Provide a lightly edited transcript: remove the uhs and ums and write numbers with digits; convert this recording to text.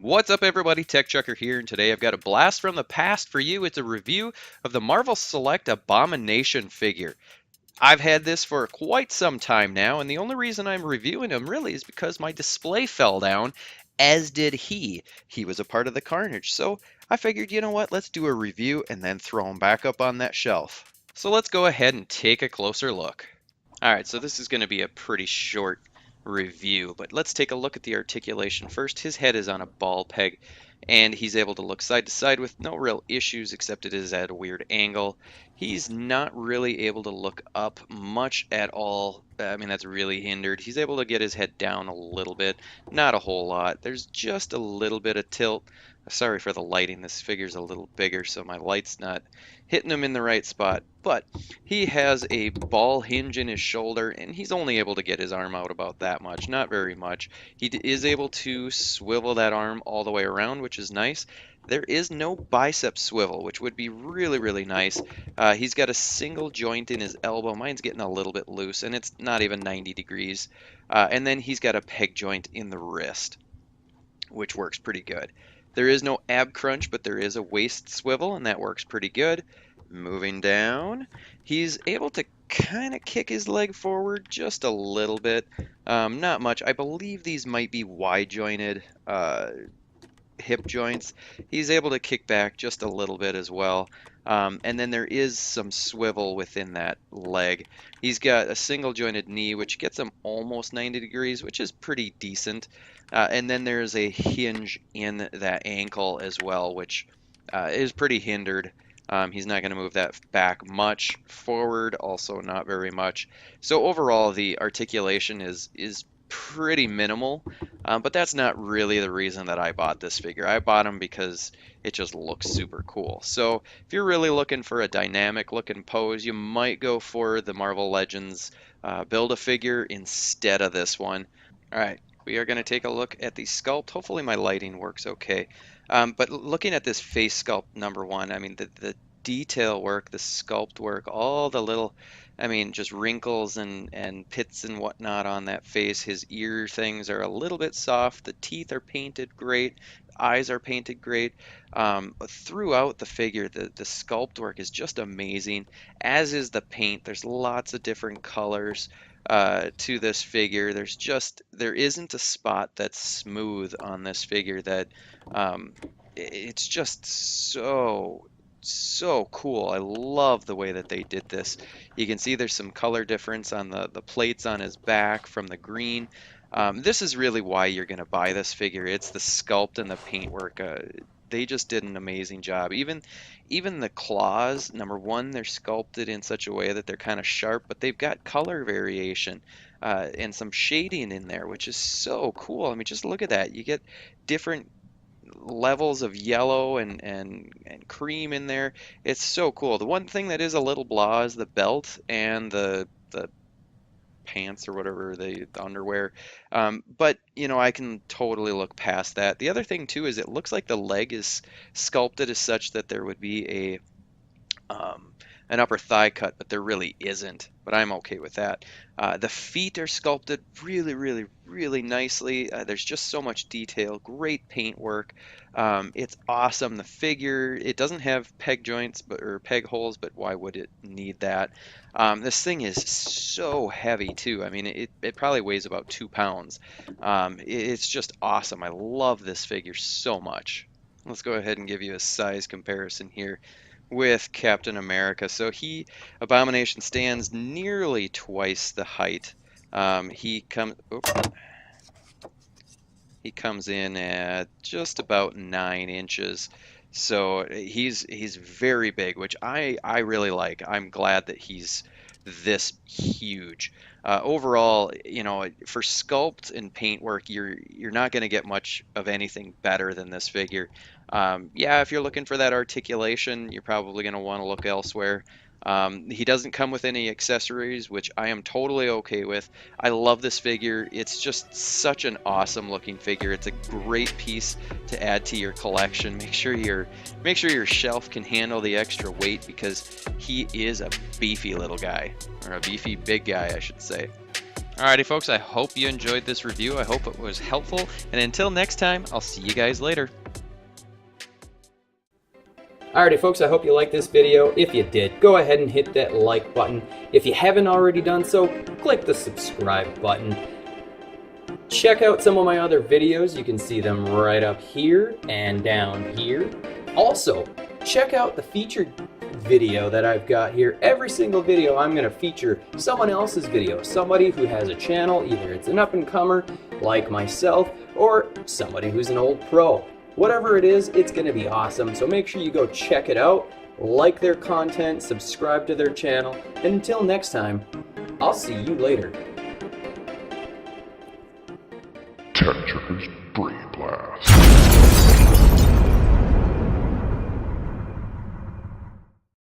What's up, everybody? Tech Chucker here, and today I've got a blast from the past for you. It's a review of the Marvel Select Abomination figure. I've had this for quite some time now, and the only reason I'm reviewing him really is because my display fell down, as did he. He was a part of the carnage, so I figured, you know what, let's do a review and then throw him back up on that shelf. So let's go ahead and take a closer look. Alright, so this is going to be a pretty short review, but let's take a look at the articulation first. His head is on a ball peg, and he's able to look side to side with no real issues, except it is at a weird angle. He's not really able to look up much at all. I mean, that's really hindered. He's able to get his head down a little bit, not a whole lot. There's just a little bit of tilt. Sorry for the lighting. This figure's a little bigger, so my light's not hitting him in the right spot. But he has a ball hinge in his shoulder, and he's only able to get his arm out about that much, not very much. He is able to swivel that arm all the way around, which is nice. There is no bicep swivel, which would be really, really nice. He's got a single joint in his elbow. Mine's getting a little bit loose, and it's not even 90 degrees. And then he's got a peg joint in the wrist, which works pretty good. There is no ab crunch, but there is a waist swivel, and that works pretty good. Moving down, he's able to kind of kick his leg forward just a little bit. Not much. I believe these might be wide jointed hip joints. He's able to kick back just a little bit as well. And then there is some swivel within that leg. He's got a single jointed knee, which gets him almost 90 degrees, which is pretty decent. And then there's a hinge in that ankle as well, which is pretty hindered. He's not going to move that back much. Forward, also not very much. So overall, the articulation is pretty minimal, but that's not really the reason that I bought this figure. I bought him because it just looks super cool. So if you're really looking for a dynamic looking pose, you might go for the Marvel Legends Build-A-Figure instead of this one. All right, we are going to take a look at the sculpt. Hopefully my lighting works okay. But looking at this face sculpt number one, I mean, the detail work, the sculpt work, all the little, I mean, just wrinkles and pits and whatnot on that face. His ear things are a little bit soft. The teeth are painted great. The eyes are painted great. Throughout the figure, the sculpt work is just amazing, as is the paint. There's lots of different colors to this figure. There isn't a spot that's smooth on this figure that it's just so cool. I love the way that they did this. You can see there's some color difference on the plates on his back from the green. This is really why you're going to buy this figure. It's the sculpt and the paintwork. They just did an amazing job. Even the claws, number one, they're sculpted in such a way that they're kind of sharp, but they've got color variation and some shading in there, which is so cool. I mean, just look at that. You get different levels of yellow and cream in there. It's so cool. The one thing that is a little blah is the belt and the pants or whatever, the underwear. But you know, I can totally look past that. The other thing too is it looks like the leg is sculpted as such that there would be an upper thigh cut, but there really isn't. But I'm okay with that. The feet are sculpted really nicely. There's just so much detail, great paint work. It's awesome. The figure, it doesn't have peg joints or peg holes, but why would it need that? This thing is so heavy too. I mean, it probably weighs about 2 pounds. It's just awesome. I love this figure so much. Let's go ahead and give you a size comparison here with Captain America. So Abomination stands nearly twice the height. He comes in at just about 9 inches. So he's very big, which I really like. I'm glad that he's this huge. Overall, you know, for sculpt and paintwork, you're not going to get much of anything better than this figure. Yeah, if you're looking for that articulation, you're probably going to want to look elsewhere. He doesn't come with any accessories, which I am totally okay with. I love this figure. It's just such an awesome looking figure. It's a great piece to add to your collection. Make sure your shelf can handle the extra weight, because he is a beefy little guy, or a beefy big guy, I should say. Alrighty, folks, I hope you enjoyed this review. I hope it was helpful. And until next time, I'll see you guys later. Alrighty folks, I hope you liked this video. If you did, go ahead and hit that like button. If you haven't already done so, click the subscribe button. Check out some of my other videos. You can see them right up here and down here. Also, check out the featured video that I've got here. Every single video I'm going to feature someone else's video. Somebody who has a channel, either it's an up-and-comer like myself or somebody who's an old pro. Whatever it is, it's going to be awesome. So make sure you go check it out, like their content, subscribe to their channel, and until next time, I'll see you later. Tech Checkers Brain Blast.